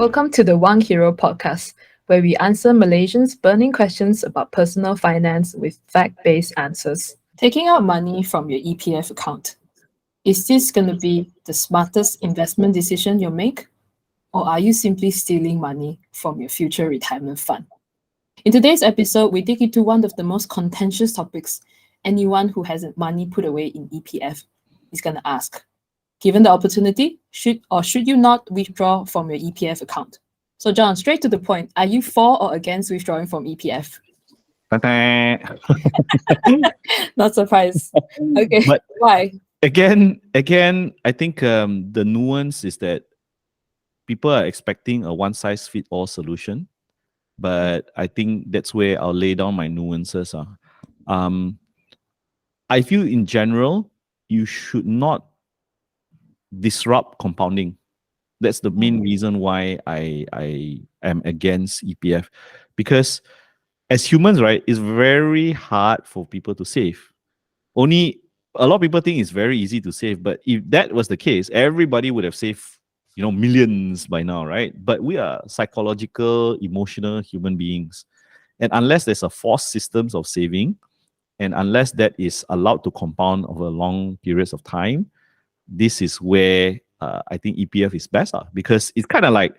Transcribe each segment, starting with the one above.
Welcome to the WangHiro podcast, where we answer Malaysians' burning questions about personal finance with fact-based answers. Taking out money from your EPF account. Is this going to be the smartest investment decision you'll make? Or are you simply stealing money from your future retirement fund? In today's episode, we dig into one of the most contentious topics anyone who has money put away in EPF is going to ask. Given the opportunity, should you not withdraw from your EPF account? So John, straight to the point, are you for or against withdrawing from EPF? Not surprised. Okay, But why? again, I think the nuance is that people are expecting a one-size-fits-all solution, but I think that's where I'll lay down my nuances. I feel in general, you should not disrupt compounding. That's the main reason why I am against EPF, because as humans, right, it's very hard for people to save. Only a lot of people think it's very easy to save, but if that was the case, everybody would have saved, millions by now, right? But we are psychological, emotional human beings, and unless there's a forced systems of saving, and unless that is allowed to compound over long periods of time, this is where I think EPF is best, because it's kind of like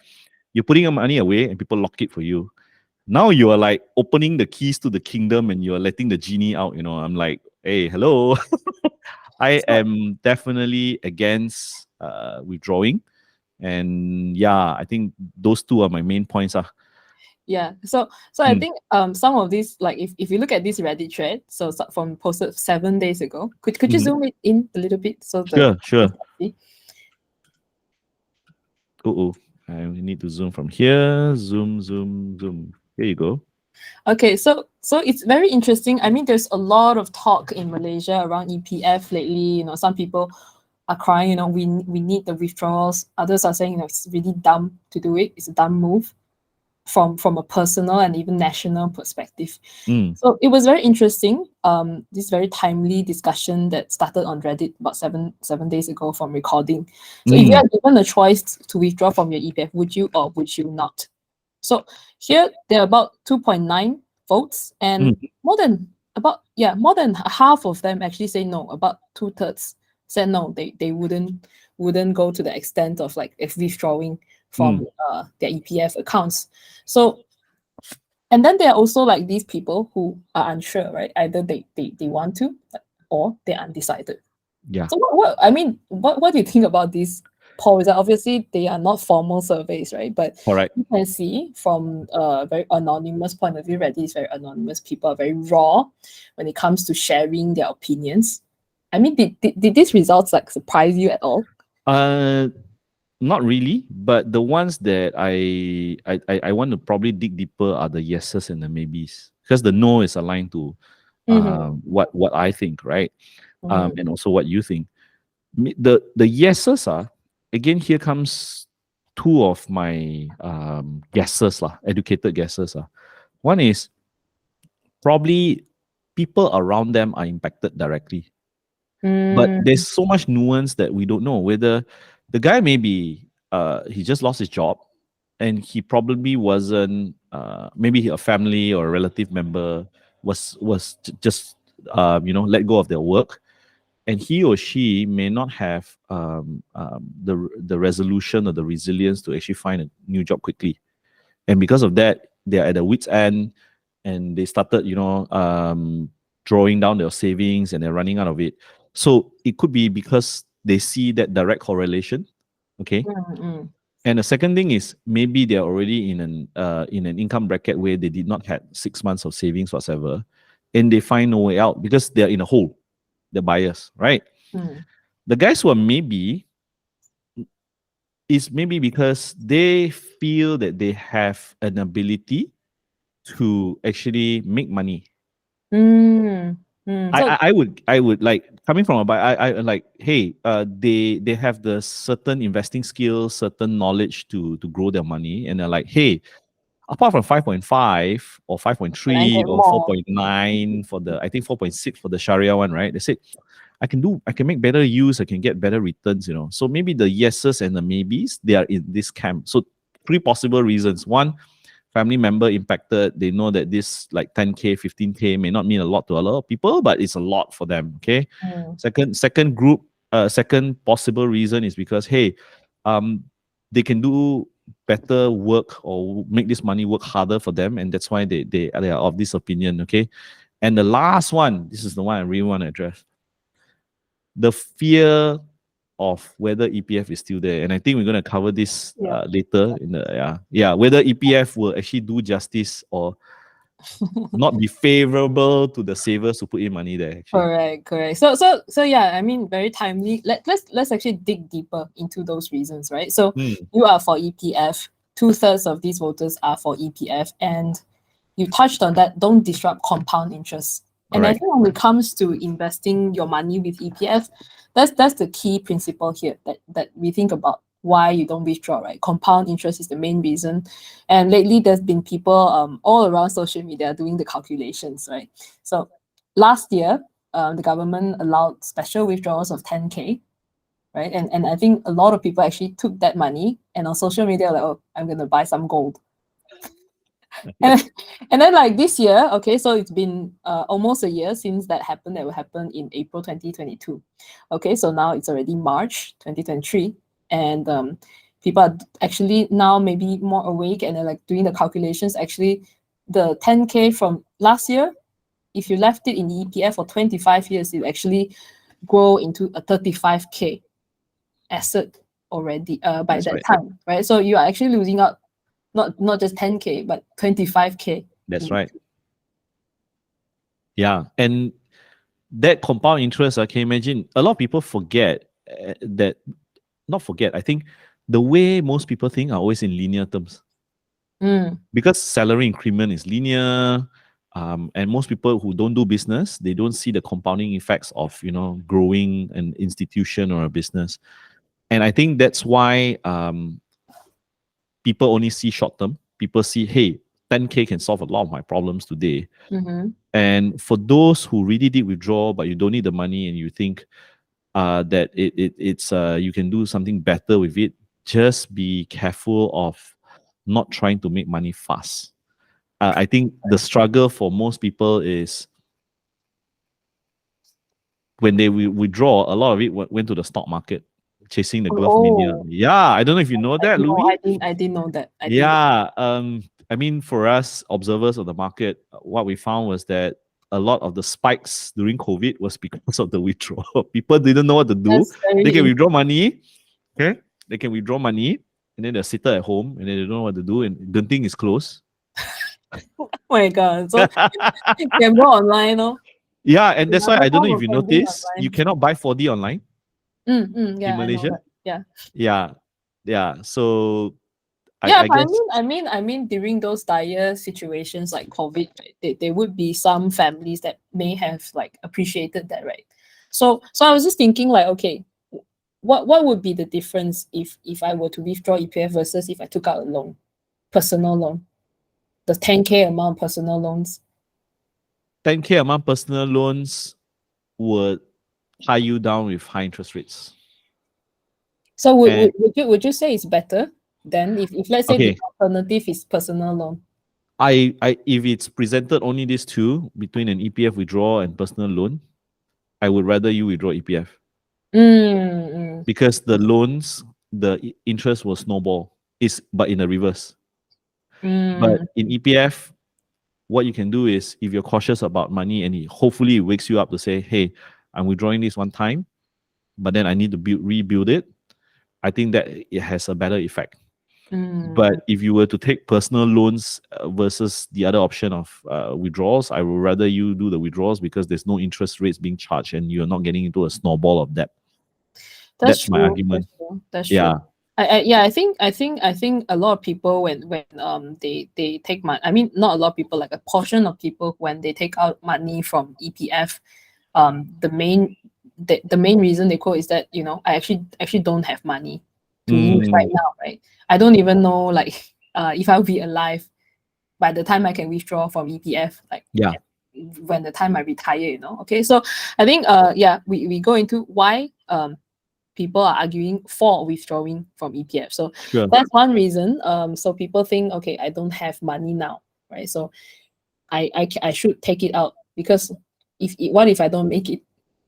you're putting your money away and people lock it for you. Now you are like opening the keys to the kingdom and you're letting the genie out. I'm like, hey, hello. I am definitely against withdrawing. And yeah, I think those two are my main points. Yeah, so I think some of these, like if you look at this Reddit thread, so from posted 7 days ago, could you zoom it in a little bit so Sure. I need to zoom from here. Zoom. Here you go. Okay, so it's very interesting. I mean, there's a lot of talk in Malaysia around EPF lately. Some people are crying. We need the withdrawals. Others are saying it's really dumb to do it. It's a dumb move from a personal and even national perspective. So it was very interesting. This very timely discussion that started on Reddit about seven days ago from recording. So if you are given a choice to withdraw from your EPF, would you or would you not? So here there are about 2.9 votes, and more than half of them actually say no. About 2/3 said no. They wouldn't go to the extent of like withdrawing from their EPF accounts. So, and then there are also like these people who are unsure, right? Either they want to, or they're undecided. Yeah. So what do you think about these polls? Obviously, they are not formal surveys, right? But you can see from a very anonymous point of view, Reddit is very anonymous. People are very raw when it comes to sharing their opinions. I mean, did these results like surprise you at all? Not really, but the ones that I want to probably dig deeper are the yeses and the maybes, because the no is aligned to what I think, right? And also what you think. The yeses are, again, here comes two of my guesses, educated guesses. One is probably people around them are impacted directly. But there's so much nuance that we don't know whether the guy maybe he just lost his job and he probably wasn't maybe a family or a relative member was just let go of their work, and he or she may not have the resolution or the resilience to actually find a new job quickly, and because of that they're at a wit's end and they started drawing down their savings and they're running out of it. So it could be because they see that direct correlation, okay? And the second thing is maybe they're already in an income bracket where they did not have 6 months of savings whatsoever, and they find no way out because they're in a hole. The buyers, right? The guys who are maybe because they feel that they have an ability to actually make money. I would like, coming from a buyer, I like, hey, they have the certain investing skills, certain knowledge to grow their money, and they're like, hey, apart from 5.5 or 5.3 or 4.9 for the, I think 4.6 for the Sharia one, right? They said, I can make better use, I can get better returns, So maybe the yeses and the maybes, they are in this camp. So three possible reasons. One, family member impacted. They know that this like 10K, 15K may not mean a lot to a lot of people, but it's a lot for them. Okay. Second possible reason is because, hey, they can do better work or make this money work harder for them, and that's why they are of this opinion. Okay. And the last one, this is the one I really want to address: the fear of whether EPF is still there. And I think we're going to cover this later in the whether EPF will actually do justice or not be favorable to the savers who put in money there. Actually. Correct. So yeah, I mean, very timely. Let's actually dig deeper into those reasons, right? So you are for EPF. 2/3 of these voters are for EPF, and you touched on that. Don't disrupt compound interest. And I think when it comes to investing your money with EPF, that's the key principle here that we think about why you don't withdraw, right? Compound interest is the main reason. And lately there's been people all around social media doing the calculations, right? So last year, the government allowed special withdrawals of 10K, right? And I think a lot of people actually took that money and on social media, like, oh, I'm going to buy some gold. And then like this year, okay, so it's been almost a year since that happened. That will happen in April 2022. Okay, so now it's already March 2023, and people are actually now maybe more awake and they're like doing the calculations. Actually, the 10K from last year, if you left it in the EPF for 25 years, it actually grow into a 35K asset already by that time, right? So you are actually losing out not just 10K, but 25K. That's right. Yeah. And that compound interest, I can imagine a lot of people forget that, not forget, I think the way most people think are always in linear terms. Because salary increment is linear, and most people who don't do business, they don't see the compounding effects of, growing an institution or a business. And I think that's why people only see short term. People see, hey, 10K can solve a lot of my problems today. And for those who really did withdraw, but you don't need the money and you think that it's you can do something better with it, just be careful of not trying to make money fast. I think the struggle for most people is when they withdraw, a lot of it went to the stock market, chasing the glove linear. Yeah, I don't know if you know that, Louis. I didn't know that. I mean, for us observers of the market, what we found was that a lot of the spikes during COVID was because of the withdrawal. People didn't know what to do. They can withdraw money. Okay, they can withdraw money, and then they're seated at home, and then they don't know what to do, and Genting is closed. Oh my God! So you can go online, no? Yeah, and that's why I don't know if you noticed, you cannot buy 4D online. In Malaysia. Yeah. So I guess, I mean during those dire situations like COVID, right, there would be some families that may have like appreciated that, right? So I was just thinking like, okay, what would be the difference if I were to withdraw EPF versus if I took out a loan, personal loan, the 10K amount personal loans? 10K amount personal loans would tie you down with high interest rates. So would you say it's better than if let's say the alternative is personal loan? If it's presented only these two between an EPF withdrawal and personal loan, I would rather you withdraw EPF. Because the loans, the interest will snowball. But in the reverse. But in EPF, what you can do is, if you're cautious about money and hopefully it wakes you up to say, hey, I'm withdrawing this one time, but then I need to rebuild it, I think that it has a better effect. But if you were to take personal loans versus the other option of withdrawals, I would rather you do the withdrawals because there's no interest rates being charged and you're not getting into a snowball of debt. That's my argument. That's true. I think a lot of people when they take money, I mean not a lot of people, like a portion of people, when they take out money from EPF, the main reason they quote is that, I actually don't have money to use right now, right? I don't even know like if I'll be alive by the time I can withdraw from EPF, like when the time I retire, Okay, so I think we go into why people are arguing for withdrawing from EPF. So Sure. that's one reason. So people think, okay, I don't have money now, right? So I should take it out, because what if I don't make it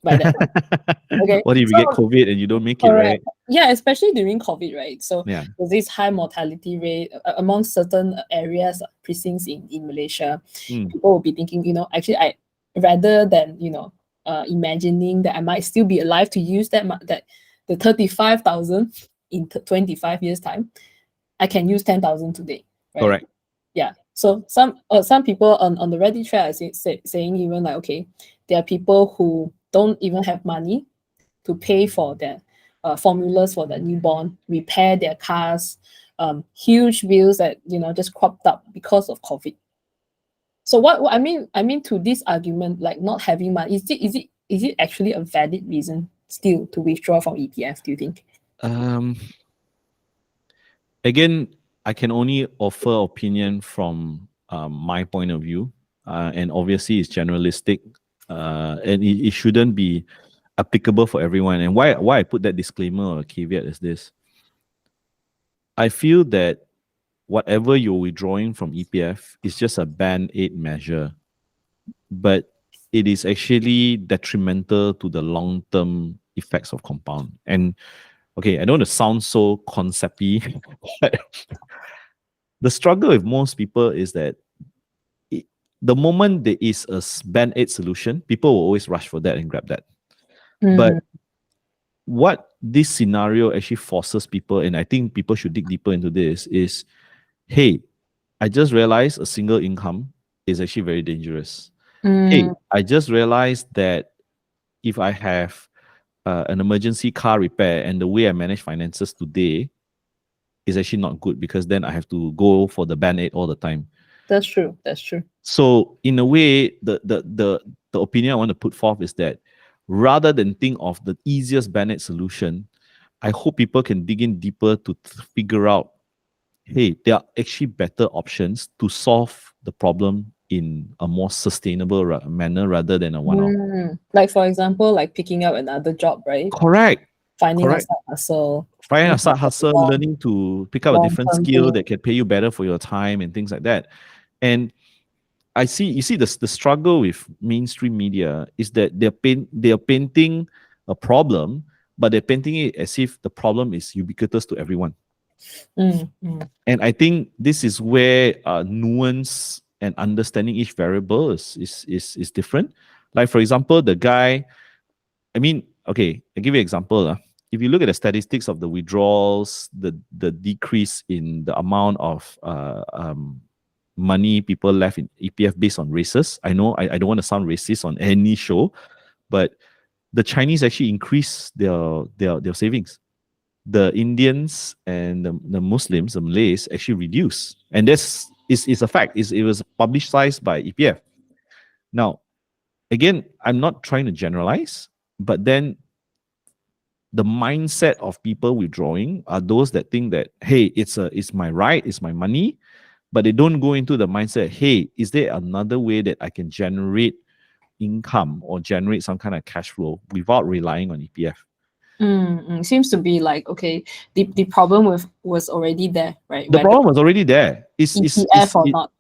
by that time? Okay, What if you get COVID and you don't make it, right? correct. Yeah, especially during COVID, right? So Yeah. there's this high mortality rate among certain areas, precincts in Malaysia. Mm. People will be thinking, actually, I rather than imagining that I might still be alive to use that the 35,000 in 25 years time, I can use 10,000 today, right? Correct. Yeah. So some people on the Reddit thread are saying even like, okay, there are people who don't even have money to pay for their formulas for the newborn, repair their cars, huge bills that just cropped up because of COVID. So what I mean to this argument, like not having money, is it actually a valid reason still to withdraw from EPF? Do you think? Again, I can only offer opinion from my point of view, and obviously it's generalistic, and it shouldn't be applicable for everyone. And why I put that disclaimer or caveat is this: I feel that whatever you're withdrawing from EPF is just a band-aid measure, but it is actually detrimental to the long-term effects of compound. And okay, I don't want to sound so concepty, but the struggle with most people is that the moment there is a band-aid solution, people will always rush for that and grab that. But what this scenario actually forces people, and I think people should dig deeper into this, is, hey, I just realized a single income is actually very dangerous. Hey, I just realized that if I have an emergency car repair and the way I manage finances today is actually not good, because then I have to go for the band-aid all the time. That's true. That's true. So in a way, the opinion I want to put forth is that rather than think of the easiest band-aid solution, I hope people can dig in deeper to figure out, hey, there are actually better options to solve the problem in a more sustainable manner rather than a one-off. Like for example, like picking up another job, right? Correct. Finding a side hustle. Finding a side hustle, learning to pick up a different skill that can pay you better for your time and things like that. And you see the struggle with mainstream media is that they are painting a problem, but they're painting it as if the problem is ubiquitous to everyone. And I think this is where nuance and understanding each variable is different. Like for example, the guy, I mean, okay, I'll give you an example. If you look at the statistics of the withdrawals, the decrease in the amount of money people left in EPF based on races. I know I don't want to sound racist on any show, but the Chinese actually increased their savings. The Indians and the Muslims, the Malays, actually reduced. And this is a fact. It was publicized by EPF. Now, again, I'm not trying to generalize, but then the mindset of people withdrawing are those that think that, hey, it's my right, it's my money, but they don't go into the mindset, hey, is there another way that I can generate income or generate some kind of cash flow without relying on EPF? Seems to be like, okay, the problem was already there, right? The problem was already there. EPF or not.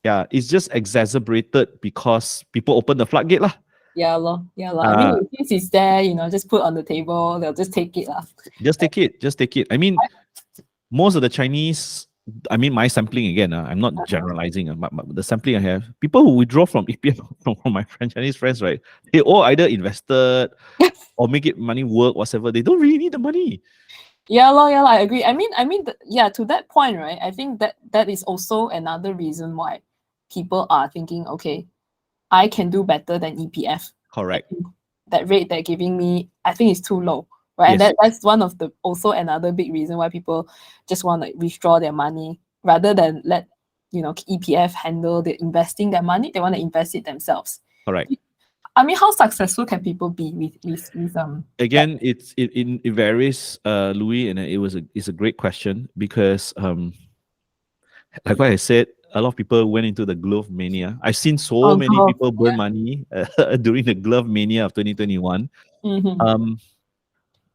Yeah, it's just exacerbated because people open the floodgate lah. Yeah, lor. I mean, since it's there, just put on the table, they'll just take it lah. Just take it. I mean, most of the Chinese, I mean, my sampling again, I'm not generalizing, but the sampling I have, people who withdraw from EPF, from my Chinese friends, right, they all either invested or make it money work, whatever. They don't really need the money. Yeah, I agree. I mean, to that point, right, I think that is also another reason why people are thinking, okay, I can do better than EPF. Correct. That rate they're giving me, I think is too low. Right. Yes. And that's one of the also another big reason why people just want to withdraw their money rather than let EPF handle the investing their money. They want to invest it themselves. Correct. I mean, how successful can people be with again, it varies, Louis, and it's a great question because like what I said, a lot of people went into the glove mania. I've seen so many people burn money during the glove mania of 2021.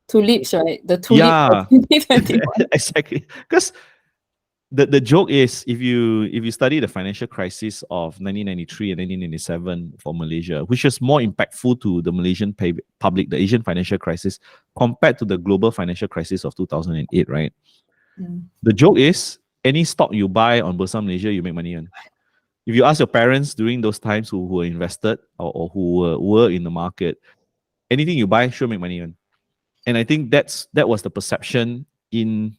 tulips, right? The tulip Yeah, of 2021. exactly. Because the joke is, if you study the financial crisis of 1993 and 1997 for Malaysia, which is more impactful to the Malaysian public, the Asian financial crisis, compared to the global financial crisis of 2008, right? Mm. The joke is, any stock you buy on Bursa Malaysia, you make money on. If you ask your parents during those times who were invested, or who were in the market, anything you buy, sure make money on. And I think that was the perception in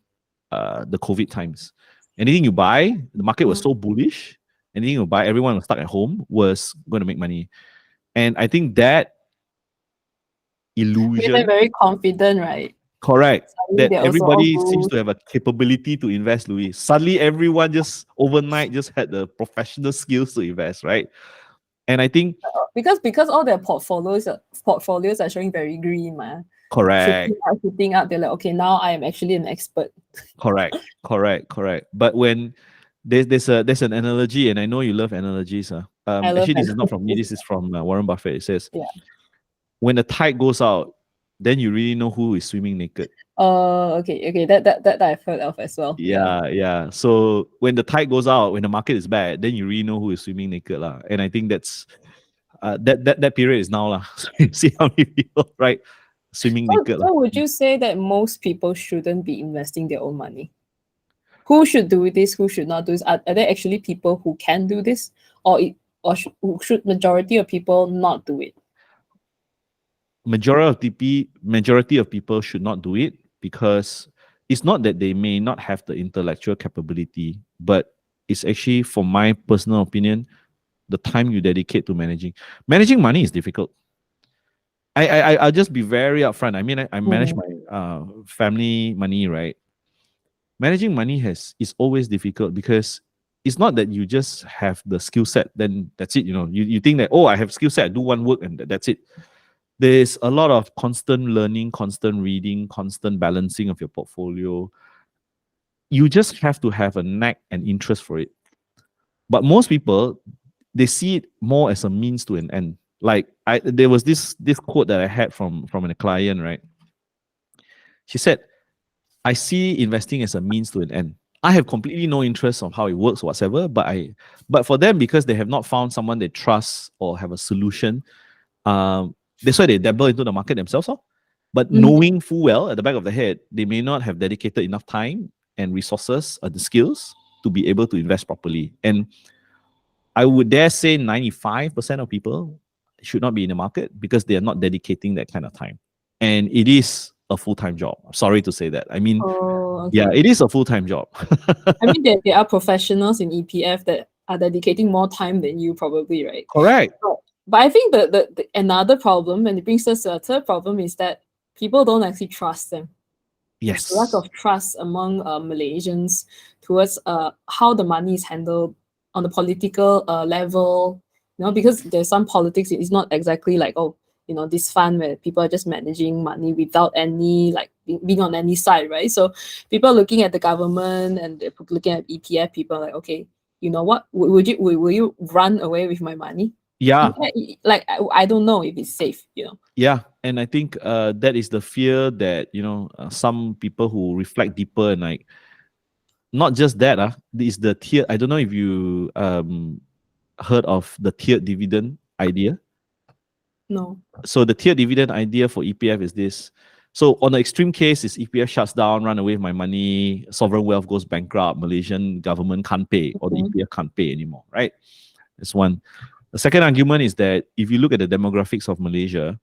the COVID times. Anything you buy, the market was so bullish. Anything you buy, everyone was stuck at home, was going to make money. And I think that Made them illusion, very confident, right? correct, Suddenly that they also all everybody seems grew. to have a capability to invest, Louis. Suddenly, everyone just overnight just had the professional skills to invest, right? And I think, Because all their portfolios are showing very green, man. correct, Shooting up, they're like, okay, now I am actually an expert. correct. But when there's an analogy, and I know you love analogies. I love Actually, this is not from me. analogies. This is from Warren Buffett. It says, Yeah. when the tide goes out, then you really know who is swimming naked. Okay. That I've heard of as well. Yeah. So when the tide goes out, when the market is bad, then you really know who is swimming naked, lah. And I think that's that period is now, lah. So you see how many people, right, swimming naked, lah. So would you say that most people shouldn't be investing their own money? Who should do this? Who should not do this? Are there actually people who can do this, or should majority of people not do it? Majority of people should not do it, because it's not that they may not have the intellectual capability, but it's actually, for my personal opinion, the time you dedicate to managing money is difficult. I'll just be very upfront. I mean, I manage my family money, right? Managing money is always difficult, because it's not that you just have the skill set, then that's it. You think that, oh, I have skill set, I do one work and that's it. There's a lot of constant learning, constant reading, constant balancing of your portfolio. You just have to have a knack and interest for it. But most people, they see it more as a means to an end. Like, there was this quote that I had from a client, right? She said, I see investing as a means to an end. I have completely no interest of how it works whatsoever, but for them, because they have not found someone they trust or have a solution, that's why they dabble into the market themselves. But knowing full well at the back of the head, they may not have dedicated enough time and resources or the skills to be able to invest properly. And I would dare say 95% of people should not be in the market because they are not dedicating that kind of time. And it is a full-time job. I'm sorry to say that. I mean, yeah, it is a full-time job. I mean, there are professionals in EPF that are dedicating more time than you, probably, right? Correct. But I think the another problem, and it brings us to a third problem, is that people don't actually trust them. Yes. There's a lack of trust among Malaysians towards how the money is handled on the political level. Because there's some politics, it's not exactly like, this fund where people are just managing money without any, like, being on any side, right? So people are looking at the government and they're looking at EPF, people are like, okay, you know what, will you run away with my money? Yeah. Like, I don't know if it's safe, Yeah, and I think that is the fear that, some people who reflect deeper, and like, not just that, is the tier. I don't know if you heard of the tiered dividend idea. No. So the tiered dividend idea for EPF is this. So on the extreme case is EPF shuts down, run away with my money, sovereign wealth goes bankrupt, Malaysian government can't pay, or the EPF can't pay anymore, right? That's one. The second argument is that if you look at the demographics of Malaysia,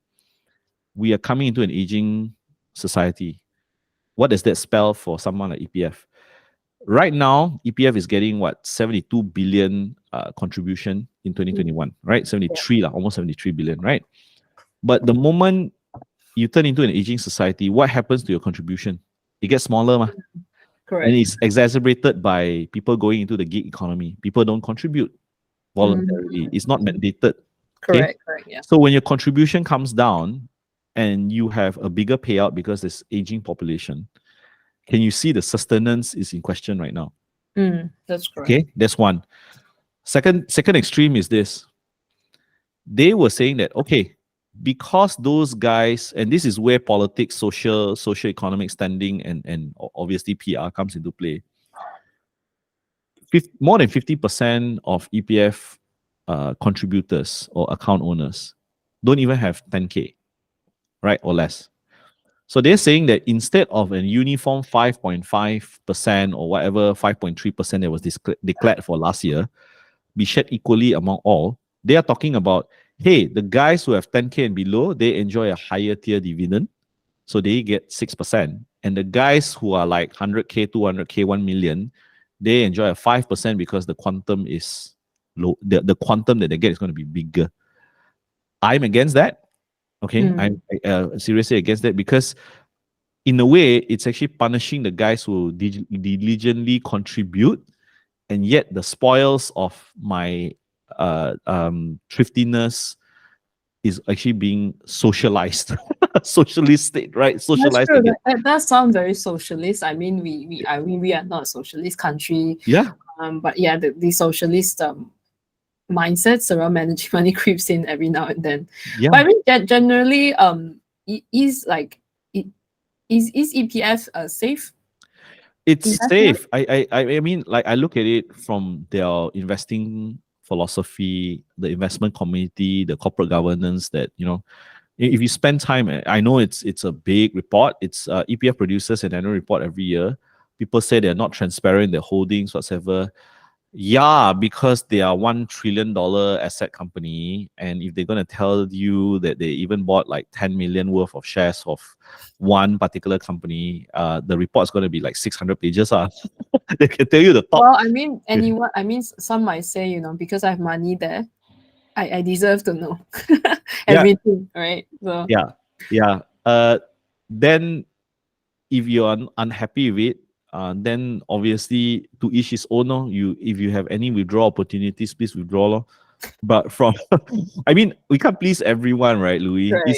we are coming into an aging society. What does that spell for someone like EPF? Right now, EPF is getting 72 billion contribution in 2021, right? 73, almost 73 billion, right? But the moment you turn into an aging society, what happens to your contribution? It gets smaller, Correct. And it's exacerbated by people going into the gig economy. People don't contribute voluntarily. It's not mandated. Correct, yeah. So when your contribution comes down and you have a bigger payout because there's aging population, can you see the sustenance is in question right now? That's correct. Okay, that's one. Second extreme is this. They were saying that, okay, because those guys, and this is where politics, socio-economic standing, and obviously PR comes into play. More than 50% of EPF contributors or account owners don't even have 10K, right, or less. So they're saying that instead of a uniform 5.5% or whatever 5.3% that was declared for last year, be shared equally among all, they are talking about, hey, the guys who have 10K and below, they enjoy a higher tier dividend, so they get 6%. And the guys who are like 100K, 200K, 1 million, they enjoy a 5% because the quantum is low. The quantum that they get is going to be bigger. I'm against that. Okay, I'm seriously against that, because in a way, it's actually punishing the guys who diligently contribute, and yet the spoils of my thriftiness is actually being socialized. Socialist state, right? Socialized. That's true. That does sound very socialist. I mean, we are not a socialist country. Yeah. But yeah, the socialist mindsets around managing money creeps in every now and then. Yeah. But I mean, generally, is EPF safe? It's investment? safe. I mean, like, I look at it from their investing philosophy, the investment community, the corporate governance, that, you know, if you spend time, I know it's a big report. It's EPF produces an annual report every year. People say they're not transparent, their holdings, whatsoever. Yeah, because they are $1 trillion asset company, and if they're going to tell you that they even bought like 10 million worth of shares of one particular company, the report's going to be like 600 pages. They can tell you the top. Well, I mean, some might say, you know, because I have money there, I deserve to know everything, right? So Yeah. Then if you're unhappy with it, then obviously to each his own. If you have any withdrawal opportunities, please withdraw. But from, I mean, we can't please everyone, right, Louis? Right.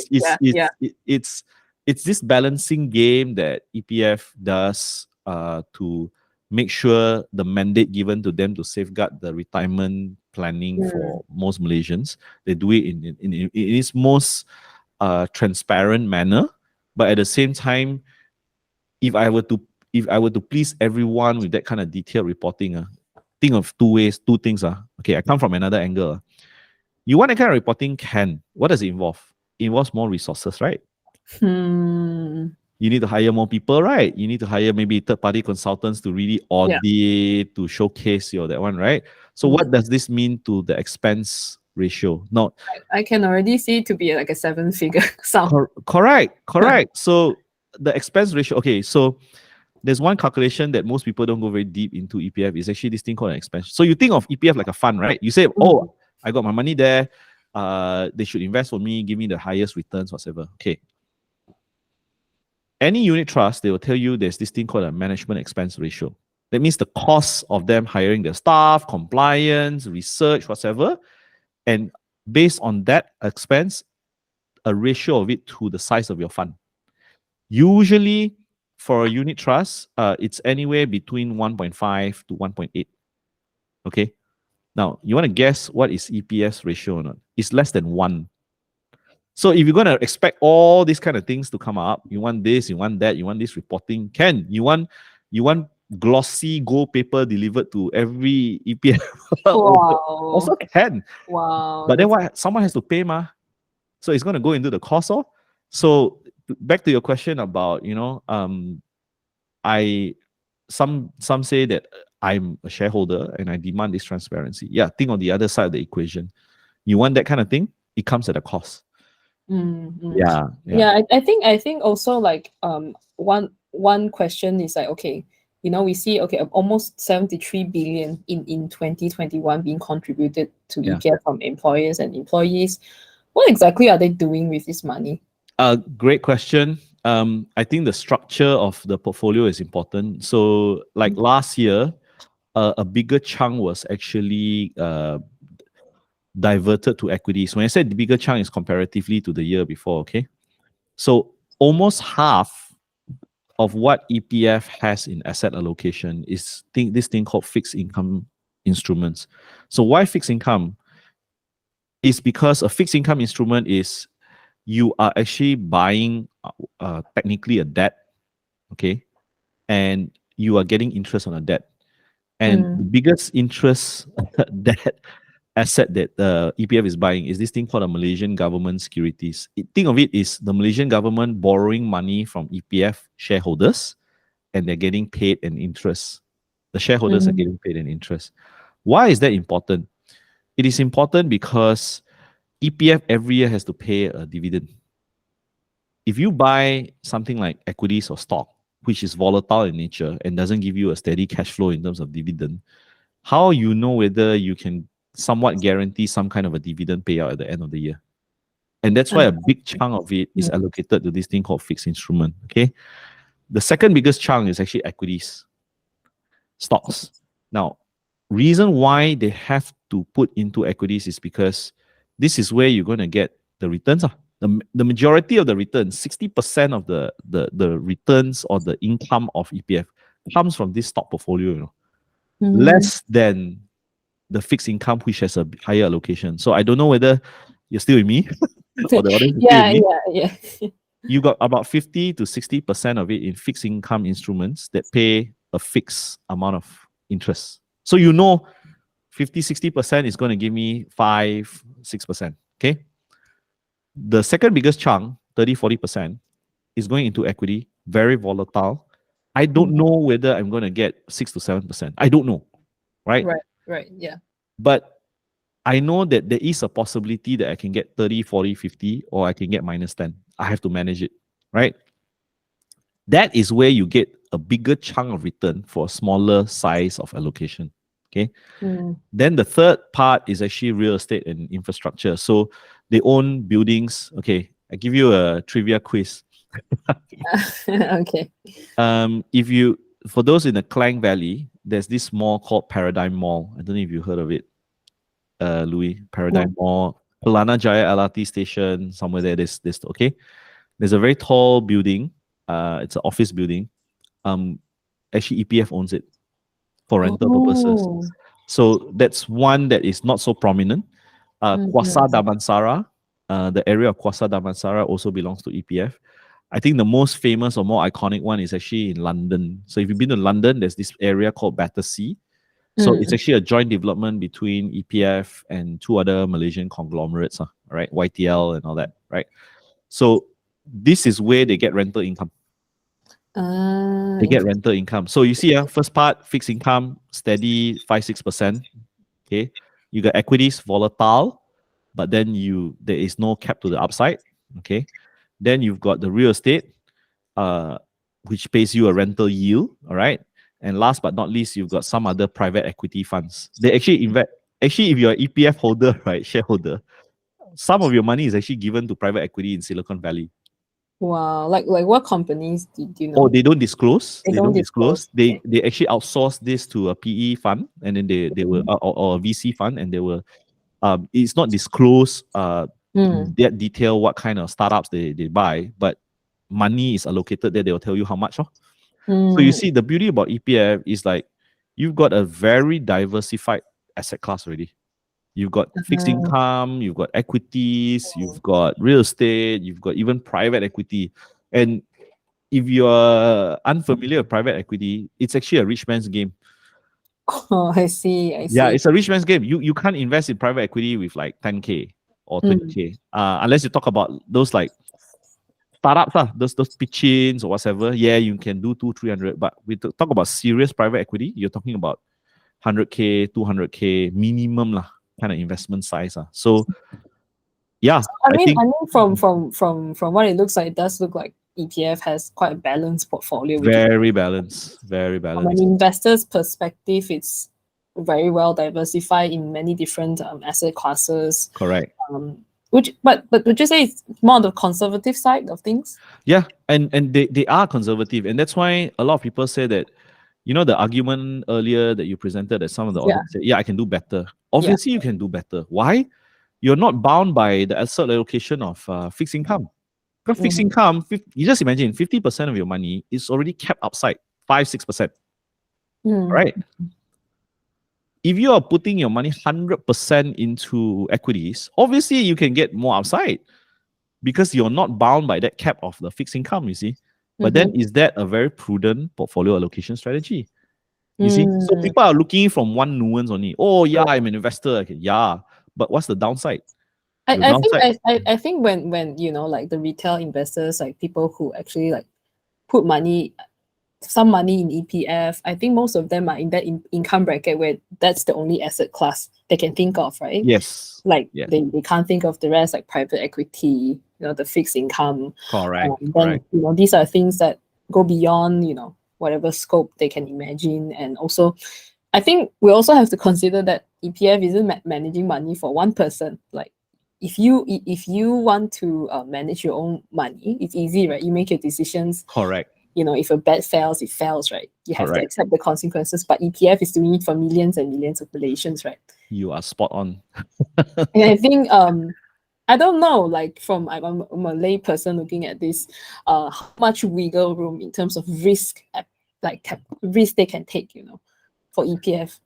It's this balancing game that EPF does to make sure the mandate given to them to safeguard the retirement planning for most Malaysians. They do it in its most transparent manner, but at the same time, if I were to please everyone with that kind of detailed reporting, think of two things. Okay, I come from another angle. You want that kind of reporting? What does it involve? It involves more resources, right? You need to hire more people, right? You need to hire maybe third-party consultants to really audit, to showcase that one, right? So what does this mean to the expense ratio? Now, I can already see it to be like a 7-figure sum. Correct. So the expense ratio, okay, so there's one calculation that most people don't go very deep into EPF. Is actually this thing called an expense. So you think of EPF like a fund, right? You say, oh, I got my money there. They should invest for me, give me the highest returns, whatever. Okay. Any unit trust, they will tell you there's this thing called a management expense ratio. That means the cost of them hiring their staff, compliance, research, whatever. And based on that expense, a ratio of it to the size of your fund. Usually, for a unit trust, it's anywhere between 1.5 to 1.8. Okay. Now, you want to guess what is EPS ratio or not? It's less than 1. So if you're going to expect all these kind of things to come up, you want this, you want that, you want this reporting, you want glossy gold paper delivered to every EPF. Wow. Also can. Wow. But then what? Someone has to pay, so it's going to go into the cost. So back to your question about, some say that I'm a shareholder and I demand this transparency. Yeah, think on the other side of the equation. You want that kind of thing, it comes at a cost. Yeah. I think also, like, one question is like, okay, we see almost 73 billion in 2021 being contributed to EPF from employers and employees. What exactly are they doing with this money? Great question. I think the structure of the portfolio is important. So, like last year, a bigger chunk was actually diverted to equities. When I said the bigger chunk, is comparatively to the year before. Okay, so almost half of what EPF has in asset allocation is this thing called fixed income instruments. So why fixed income? Is because a fixed income instrument is you are actually buying technically a debt, okay, and you are getting interest on a debt. And the biggest interest debt asset that the EPF is buying is this thing called a Malaysian government securities. Think of it is the Malaysian government borrowing money from EPF shareholders, and they're getting paid an interest. The shareholders are getting paid an interest. Why is that important? It is important because EPF every year has to pay a dividend. If you buy something like equities or stock, which is volatile in nature and doesn't give you a steady cash flow in terms of dividend, how you know whether you can somewhat guarantee some kind of a dividend payout at the end of the year? And that's why a big chunk of it is allocated to this thing called fixed instrument. Okay. The second biggest chunk is actually equities, stocks. Now, reason why they have to put into equities is because this is where you're going to get the returns. The majority of the returns, 60% of the returns or the income of EPF comes from this stock portfolio, less than the fixed income, which has a higher allocation. So I don't know whether you're still with me or the audience is still with me. Yeah. You got about 50 to 60% of it in fixed income instruments that pay a fixed amount of interest. So 50-60% is going to give me 5-6%. Okay. The second biggest chunk, 30-40%, is going into equity, very volatile. I don't know whether I'm going to get 6 to 7%. I don't know. Right? Right. Yeah. But I know that there is a possibility that I can get 30, 40, 50, or I can get minus 10. I have to manage it. Right? That is where you get a bigger chunk of return for a smaller size of allocation. Okay. Then the third part is actually real estate and infrastructure. So they own buildings. Okay. I give you a trivia quiz. Okay. For those in the Klang Valley, there's this mall called Paradigm Mall. I don't know if you heard of it, Louis. Paradigm Mall, Pelana Jaya LRT station, somewhere there. There's okay. There's a very tall building. It's an office building. Actually, EPF owns it for rental purposes. So that's one that is not so prominent. Kuasa Damansara, the area of Kuasa Damansara also belongs to EPF. I think the most famous or more iconic one is actually in London. So if you've been to London, there's this area called Battersea. So it's actually a joint development between EPF and two other Malaysian conglomerates, right? YTL and all that, right? So this is where they get rental income. They get rental income. So you see, first part, fixed income, steady 5-6%. Okay. You got equities, volatile, but then there is no cap to the upside. Okay. Then you've got the real estate, which pays you a rental yield. All right. And last but not least, you've got some other private equity funds. They actually invest. Actually, if you're an EPF holder, right, shareholder, some of your money is actually given to private equity in Silicon Valley. Wow, like what companies do you know? Oh, they don't disclose. They don't disclose. They actually outsource this to a PE fund, and then they will or a VC fund, and they will. It's not disclosed in that detail what kind of startups they buy, but money is allocated there. They will tell you how much. So you see, the beauty about EPF is like you've got a very diversified asset class already. You've got fixed income, you've got equities, you've got real estate, you've got even private equity. And if you're unfamiliar with private equity, it's actually a rich man's game. Oh, I see. Yeah, it's a rich man's game. You can't invest in private equity with like 10K or 20K. Unless you talk about those like startups, those pitch-ins or whatever. Yeah, you can do 200-300. But we talk about serious private equity, you're talking about 100K, 200K minimum kind of investment size. So yeah, I mean from what it looks like, it does look like EPF has quite a balanced portfolio. Very balanced. From an investor's perspective, it's very well diversified in many different asset classes. Correct. But would you say it's more on the conservative side of things? Yeah, and they are conservative, and that's why a lot of people say that, the argument earlier that you presented that some of the audience said, I can do better. Obviously, you can do better. Why? You're not bound by the asset allocation of fixed income. Because fixed income, you just imagine 50% of your money is already kept upside, 5-6%. Right? If you are putting your money 100% into equities, obviously you can get more upside. because you're not bound by that cap of the fixed income, you see. But then is that a very prudent portfolio allocation strategy? You see, so people are looking from one nuance only. Oh yeah, I'm an investor. Okay, yeah, but what's the downside? I think when you know, like the retail investors, like people who actually like put some money in EPF, I think most of them are in that income bracket where that's the only asset class they can think of, right? Yes. Like yes. they can't think of the rest, like private equity, you know, the fixed income. Correct. Then you know, these are things that go beyond, you know, whatever scope they can imagine. And also, I think we also have to consider that EPF isn't managing money for one person. Like if you want to manage your own money, it's easy, right? You make your decisions. Correct. You know, if a bet fails, it fails, right? You have to accept the consequences. But EPF is doing it for millions and millions of Malaysians, right? You are spot on. And I think I don't know, like from I'm a lay person looking at this, how much wiggle room in terms of risk, risk they can take, you know, for EPF.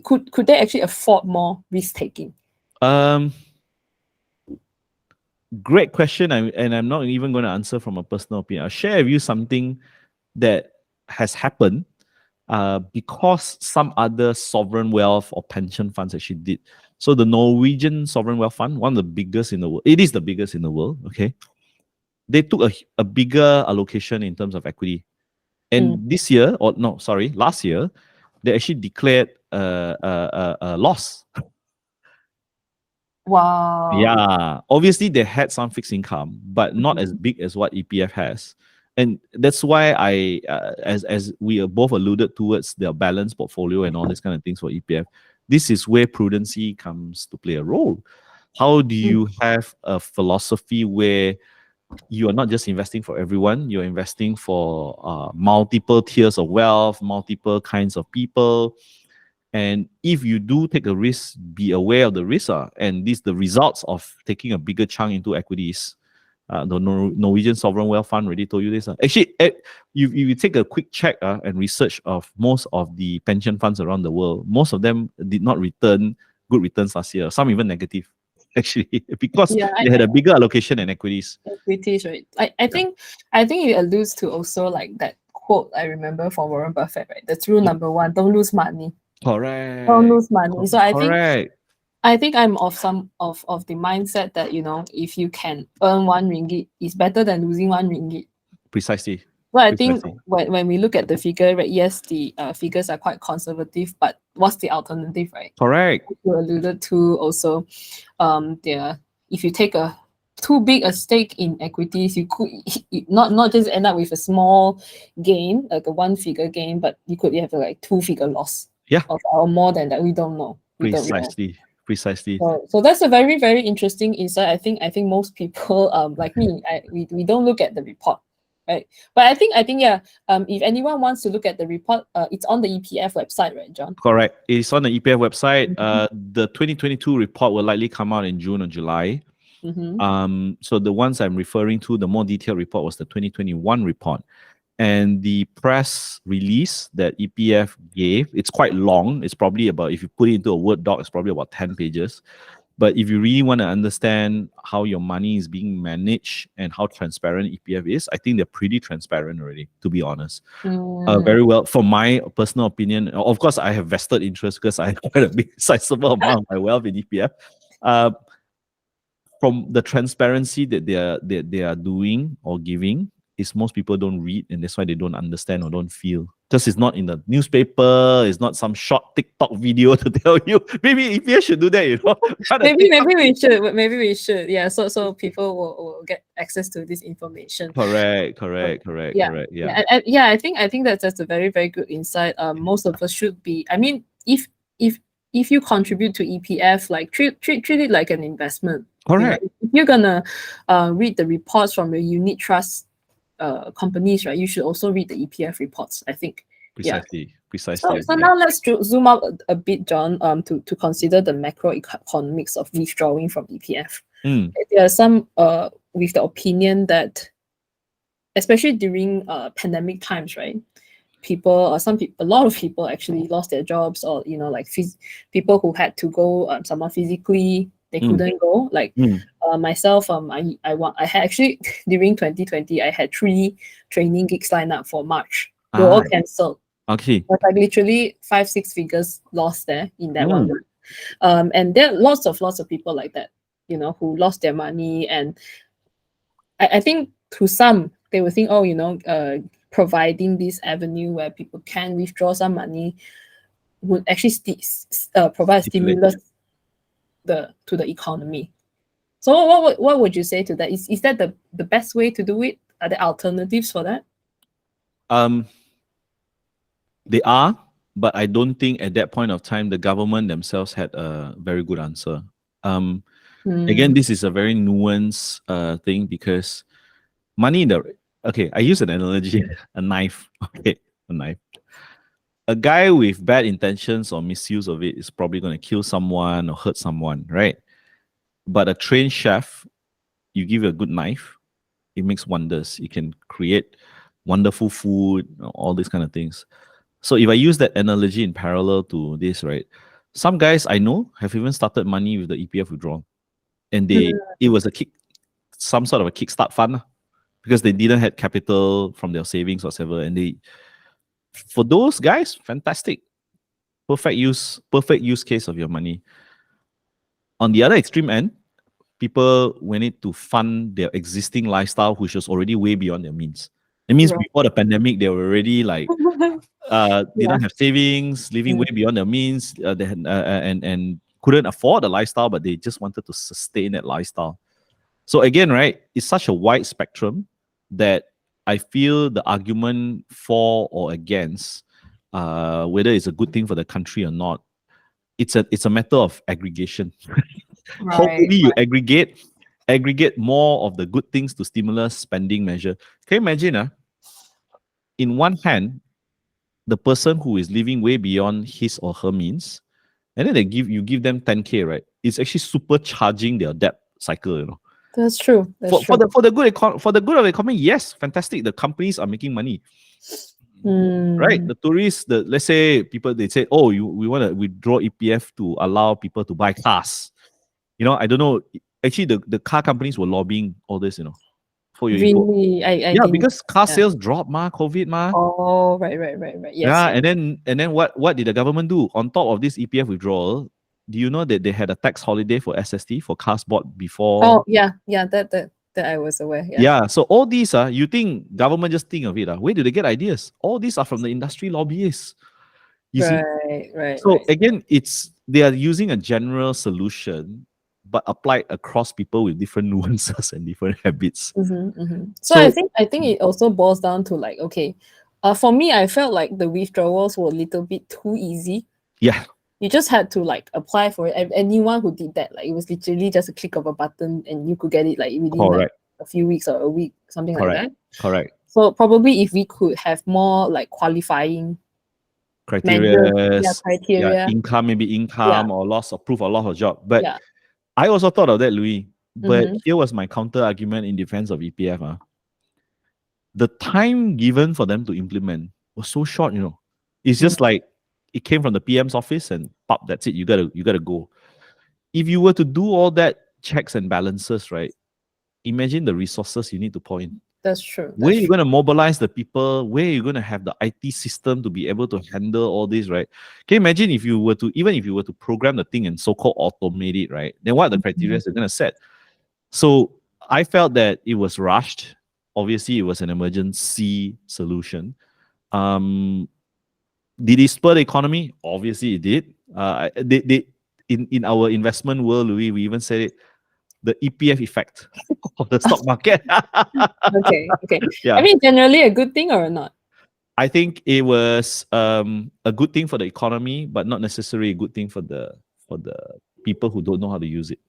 Could they actually afford more risk taking? Great question, and I'm not even going to answer from a personal opinion. I'll share with you something that has happened because some other sovereign wealth or pension funds actually did. So the Norwegian sovereign wealth fund, one of the biggest in the world, it is the biggest in the world, okay? They took a bigger allocation in terms of equity. And this year, or no, sorry, last year, they actually declared a loss. Wow. Yeah, obviously they had some fixed income, but not as big as what EPF has, and that's why as we are both alluded towards their balanced portfolio and all these kind of things for EPF. This is where prudency comes to play a role. How do you have a philosophy where you are not just investing for everyone, you're investing for multiple tiers of wealth, multiple kinds of people. And if you do take a risk, be aware of the risk. And these the results of taking a bigger chunk into equities. The Norwegian Sovereign Wealth Fund already told you this. Actually, you take a quick check and research of most of the pension funds around the world, most of them did not return good returns last year. Some even negative, actually, because they had a bigger allocation in equities. Equities, right? I think it alludes to also like that quote I remember from Warren Buffett, right? That's rule number one: don't lose money. Correct. Don't lose money. So I think I'm of the mindset that, you know, if you can earn R1, it's better than losing R1. Precisely. Well, I think when we look at the figure, right, yes, the figures are quite conservative, but what's the alternative, right? Correct. You alluded to also, if you take too big a stake in equities, you could not just end up with a small gain, like a one-figure gain, but you could have like two-figure loss. Yeah. Or more than that. We don't know. Precisely. So that's a very, very interesting insight. I think most people like me, we don't look at the report, right? But I think if anyone wants to look at the report, it's on the EPF website, right, John? Correct. It's on the EPF website. The 2022 report will likely come out in June or July. So the ones I'm referring to, the more detailed report was the 2021 report. And the press release that EPF gave, it's quite long. It's probably about, if you put it into a Word doc, it's probably about 10 pages. But if you really want to understand how your money is being managed and how transparent EPF is, I think they're pretty transparent already, to be honest. Very well. For my personal opinion, of course, I have vested interest because I have quite a big sizable amount of my wealth in EPF. From the transparency that they are doing or giving, is most people don't read, and that's why they don't understand or don't feel. Because it's not in the newspaper, it's not some short TikTok video to tell you. Maybe EPF should do that, you know. maybe we should. Yeah, so people will get access to this information. Correct. Yeah. I think that's a very, very good insight. Most of us should be. I mean, if you contribute to EPF, like treat it like an investment. Correct. You know, if you're gonna read the reports from your unit trust companies, right, you should also read the EPF reports, I think. Precisely. So now let's zoom out a bit, John, to consider the macroeconomics of withdrawing from EPF. There are some with the opinion that, especially during pandemic times, right, a lot of people actually lost their jobs, or, you know, like people who had to go somewhere physically they couldn't go. Like Mm. myself, I had actually during 2020, I had 3 training gigs lined up for March. They were all cancelled. Okay. But like literally 5-6 figures lost there in that 1 Mm. month. And there are lots of people like that, you know, who lost their money. And I think to some, they will think, oh, you know, providing this avenue where people can withdraw some money would actually provide stimulus to the economy. So what would you say to that? Is that the best way to do it? Are there alternatives for that? They are, but I don't think at that point of time the government themselves had a very good answer. Again, this is a very nuanced thing because money in the okay, I use an analogy, a knife. Okay, a knife. A guy with bad intentions or misuse of it is probably going to kill someone or hurt someone, right? But a trained chef, you give a good knife, it makes wonders. It can create wonderful food, all these kind of things. So if I use that analogy in parallel to this, right? Some guys I know have even started money with the EPF withdrawal, and it was some sort of a kickstart fund because they didn't have capital from their savings or whatever, and for those guys, fantastic, perfect use case of your money. On the other extreme end, people went it to fund their existing lifestyle, which was already way beyond their means. It means before the pandemic, they were already like didn't have savings, living way beyond their means. They had and couldn't afford a lifestyle, but they just wanted to sustain that lifestyle. So again, right, it's such a wide spectrum that I feel the argument for or against whether it's a good thing for the country or not, it's a matter of aggregation. Hopefully, you aggregate more of the good things to stimulus spending measure. Can you imagine? In one hand, the person who is living way beyond his or her means, and then you give them 10K, right? It's actually supercharging their debt cycle, you know. That's true. For the good of the economy, yes, fantastic. The companies are making money. Right? The tourists, let's say people they say, oh, we want to withdraw EPF to allow people to buy cars. You know, I don't know. Actually, the car companies were lobbying all this, you know, for your input. Really, I Yeah, didn't. because car sales dropped, COVID, Oh, right. Yes. Yeah, and then what did the government do on top of this EPF withdrawal? Do you know that they had a tax holiday for SST for cars bought before? Oh, yeah, that I was aware. Yeah. Yeah, so all these you think government just think of it. Where do they get ideas? All these are from the industry lobbyists. You see? Right. So again, they are using a general solution, but applied across people with different nuances and different habits. So I think it also boils down to like, okay, for me, I felt like the withdrawals were a little bit too easy. Yeah. You just had to like apply for it. Anyone who did that, like it was literally just a click of a button and you could get it like within like a few weeks or a week, something like that. Correct. So probably if we could have more like qualifying criteria, income, maybe income or loss of proof or loss of job. But I also thought of that, Louis. But here was my counter argument in defense of EPF. The time given for them to implement was so short, you know. It's just like it came from the PM's office and pop, that's it. You gotta go. If you were to do all that checks and balances, right? Imagine the resources you need to pour in. That's true. Where are you going to mobilize the people? Where are you going to have the IT system to be able to handle all this, right? Can you imagine if you were to program the thing and so-called automate it, right? Then what are the criteria they're going to set? So I felt that it was rushed. Obviously, it was an emergency solution. Did it spur the economy? Obviously, it did. In our investment world, Louis, we even said it, the EPF effect of the stock market. Okay. Yeah. I mean, generally a good thing or not? I think it was a good thing for the economy, but not necessarily a good thing for the people who don't know how to use it.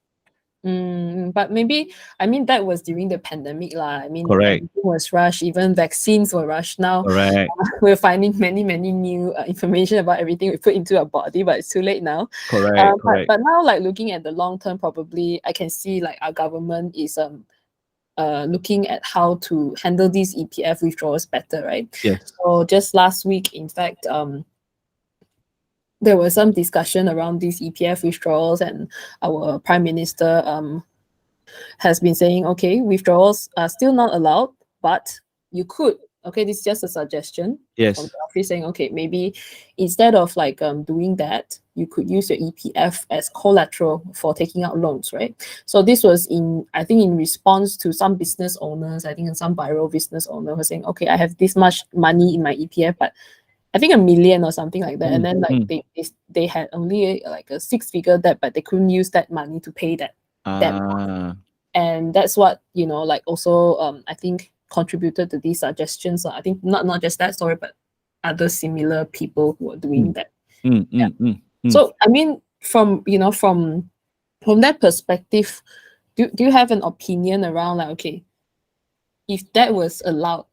But maybe, I mean, that was during the pandemic lah. I mean, correct. Everything was rushed. Even vaccines were rushed. Now, correct. We're finding many new information about everything we put into our body, but it's too late now. Correct. But now, like looking at the long term, probably I can see like our government is looking at how to handle these EPF withdrawals better, right? Yes. So just last week, in fact, there was some discussion around these EPF withdrawals, and our Prime Minister has been saying, okay, withdrawals are still not allowed, but you could. Okay, this is just a suggestion from Yes. the office saying, okay, maybe instead of like doing that, you could use your EPF as collateral for taking out loans, right? So this was I think in response to some business owners, I think and some viral business owner were saying, okay, I have this much money in my EPF, but I think 1 million or something like that. And then like they had only like a 6-figure debt, but they couldn't use that money to pay that debt. And that's what, you know, like also I think contributed to these suggestions. I think not just that story, but other similar people who are doing that. So I mean, from you know, from that perspective, do you have an opinion around like, okay, if that was allowed,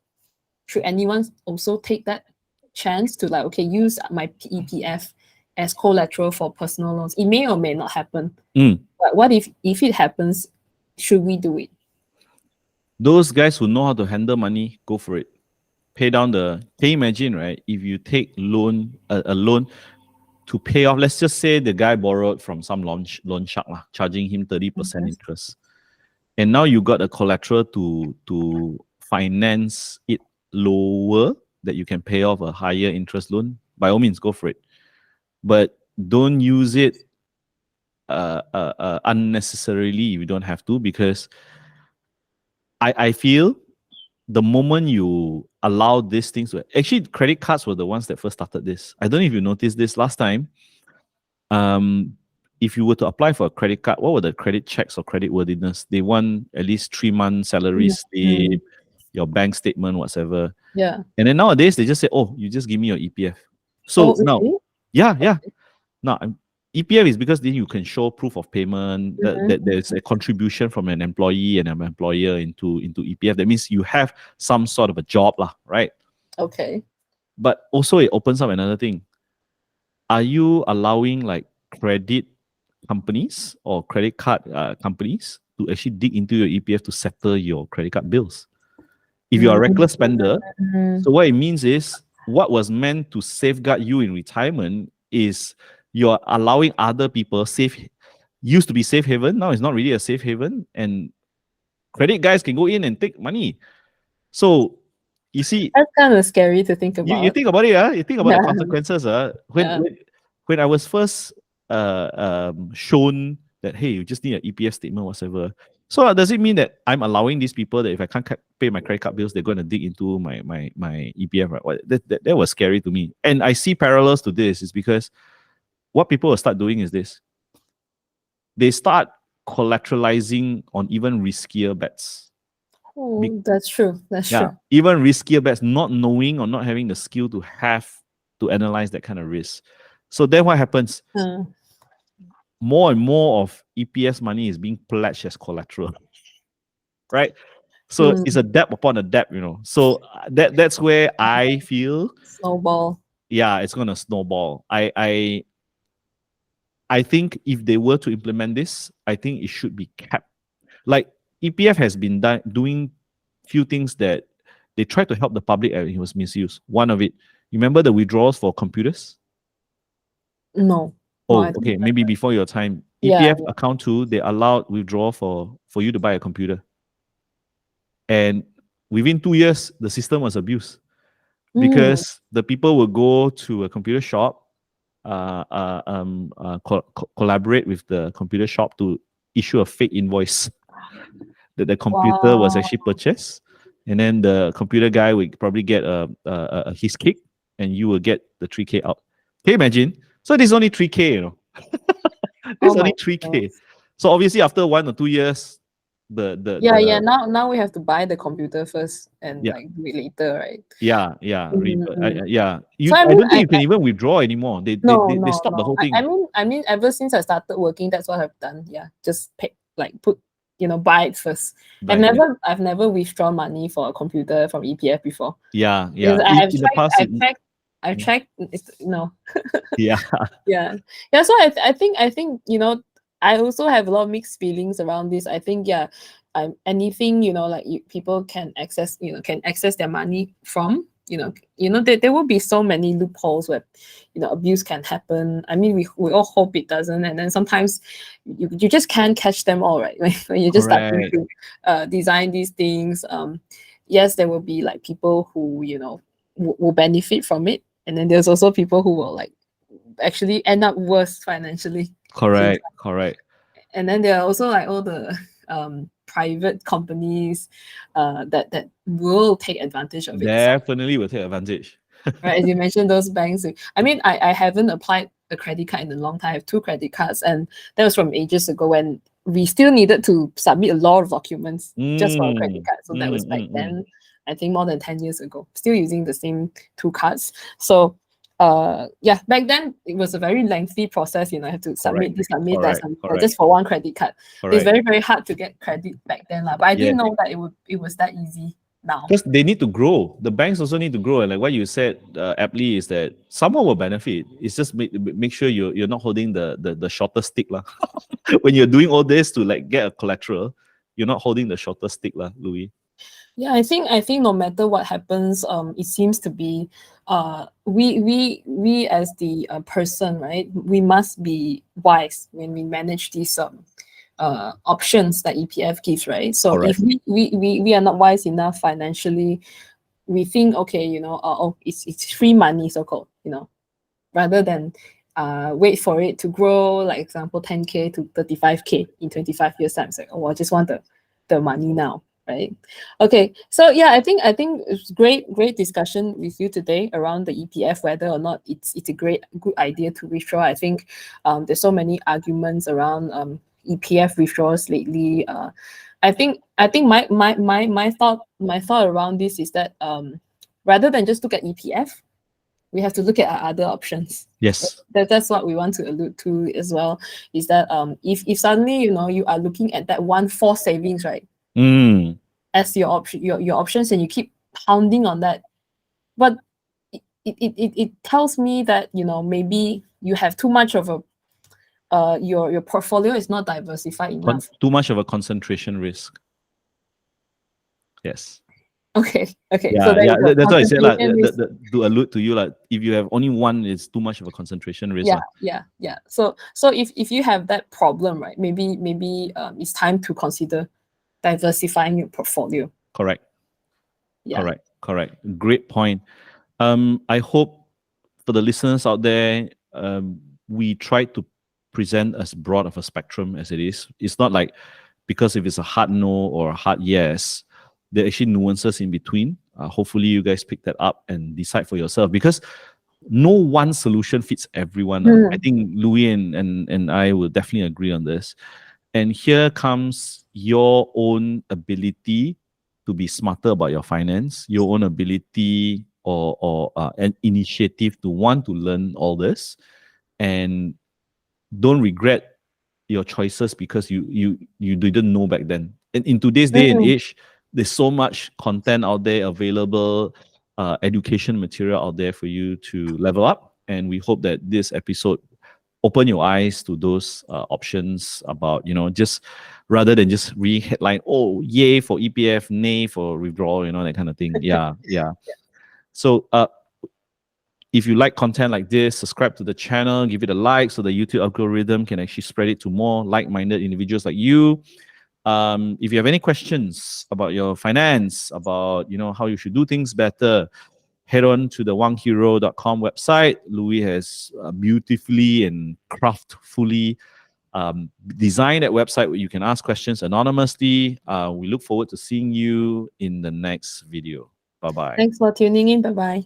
should anyone also take that chance to like, okay, use my EPF as collateral for personal loans? It may or may not happen. But what if it happens? Should we do it? Those guys who know how to handle money, go for it. Pay down can you imagine, right? If you take a loan to pay off, let's just say the guy borrowed from some loan shark, charging him 30% interest. And now you got a collateral to finance it lower, that you can pay off a higher interest loan. By all means, go for it. But don't use it unnecessarily if you don't have to, because I feel the moment you allow these things to, actually credit cards were the ones that first started this. I don't know if you noticed this last time. If you were to apply for a credit card, what were the credit checks or credit worthiness? They want at least 3 months salary slip, your bank statement, whatever. Yeah. And then nowadays they just say, oh, you just give me your EPF. So now, really? yeah. Now EPF is because then you can show proof of payment, that there's a contribution from an employee and an employer into EPF. That means you have some sort of a job, right? Okay. But also it opens up another thing. Are you allowing like credit companies or credit card companies to actually dig into your EPF to settle your credit card bills? If you're a reckless spender, so what it means is what was meant to safeguard you in retirement is you're allowing other people used to be safe haven, now it's not really a safe haven, and credit guys can go in and take money. So you see, that's kind of scary to think about. You think about it, you think about the consequences. When I was first shown that, hey, you just need an EPF statement, whatever. So does it mean that I'm allowing these people that if I can't pay my credit card bills, they're going to dig into my EPF, right? That was scary to me. And I see parallels to this is because what people will start doing is this. They start collateralizing on even riskier bets. Oh, that's true. That's true. Even riskier bets, not knowing or not having the skill to analyze that kind of risk. So then what happens? More and more of EPS money is being pledged as collateral, right? So it's a debt upon a debt, So that's where I feel snowball. Yeah, it's gonna snowball. I think if they were to implement this, I think it should be capped. Like EPF has been doing few things that they tried to help the public and it was misused. One of it, you remember the withdrawals for computers? No. Oh, okay. Maybe before your time. EPF account 2, they allowed withdrawal for you to buy a computer. And within 2 years, the system was abused. Because the people will go to a computer shop, collaborate with the computer shop to issue a fake invoice that the computer was actually purchased. And then the computer guy would probably get his kick and you will get the 3K out. Can you imagine? So this is only 3K, This is only 3K. God. So obviously after 1 or 2 years, now we have to buy the computer first and like do it later, right? Yeah. I don't think you can even withdraw anymore. They stopped the whole thing. I mean, ever since I started working, that's what I've done. Yeah, just buy it first. I've never withdrawn money for a computer from EPF before. Yeah. I've checked. No. Yeah. So I think I also have a lot of mixed feelings around this. I think anything like people can access their money from there will be so many loopholes where, abuse can happen. I mean, we all hope it doesn't, and then sometimes you just can't catch them all, right? When you just start Correct. to design these things, yes, there will be like people who will benefit from it, and then there's also people who will like actually end up worse financially. Correct. Correct. And then there are also like all the private companies that will take advantage of it. Definitely will take advantage. Right, as you mentioned, those banks. I mean, I haven't applied a credit card in a long time. I have 2 credit cards, and that was from ages ago when we still needed to submit a lot of documents just for a credit card. So that was back then, I think more than 10 years ago. Still using the same 2 cards. So yeah, back then it was a very lengthy process. I have to submit this, submit that, submit that, just for one credit card. It's very, very hard to get credit back then, but I didn't know that it was that easy now. Because they need to grow. The banks also need to grow. And like what you said aptly is that someone will benefit. It's just make sure you're not holding the shorter stick. When you're doing all this to like get a collateral, you're not holding the shorter stick, Louis. Yeah, I think no matter what happens, it seems to be we as the person, right? We must be wise when we manage these options that EPF gives, right? So Correct. if we are not wise enough financially, we think, okay, it's free money, so-called, rather than wait for it to grow, like example 10K to 35K in 25 years time. It's like, oh, I just want the money now. Right. Okay. So yeah, I think it's great discussion with you today around the EPF, whether or not it's a good idea to withdraw. I think there's so many arguments around EPF withdrawals lately. I think my thought around this is that rather than just look at EPF, we have to look at our other options. Yes. That's what we want to allude to as well. Is that if suddenly you are looking at that one forced savings, right? As your option, your options, and you keep pounding on that, but it tells me that maybe you have too much of a your portfolio is not diversified enough. Too much of a concentration risk. Yes. Okay. Yeah, so that's why I said to allude to you, like if you have only one, it's too much of a concentration risk. Yeah. So if you have that problem, right, maybe it's time to consider diversifying your portfolio. Correct. Yeah. Correct. Great point. I hope for the listeners out there, we try to present as broad of a spectrum as it is. It's not like because if it's a hard no or a hard yes, there are actually nuances in between. Hopefully you guys pick that up and decide for yourself, because no one solution fits everyone. I think Louis and I will definitely agree on this. And here comes your own ability to be smarter about your finance, your own ability or an initiative to want to learn all this, and don't regret your choices because you didn't know back then. And in today's day and age, there's so much content out there available, education material out there for you to level up. And we hope that this episode open your eyes to those options about, just rather than just read headline, oh, yay for EPF, nay for withdrawal, that kind of thing. Yeah. So if you like content like this, subscribe to the channel, give it a like so the YouTube algorithm can actually spread it to more like-minded individuals like you. If you have any questions about your finance, about how you should do things better, head on to the WangHiro.com website. Louis has beautifully and craftfully designed that website where you can ask questions anonymously. We look forward to seeing you in the next video. Bye-bye. Thanks for tuning in. Bye-bye.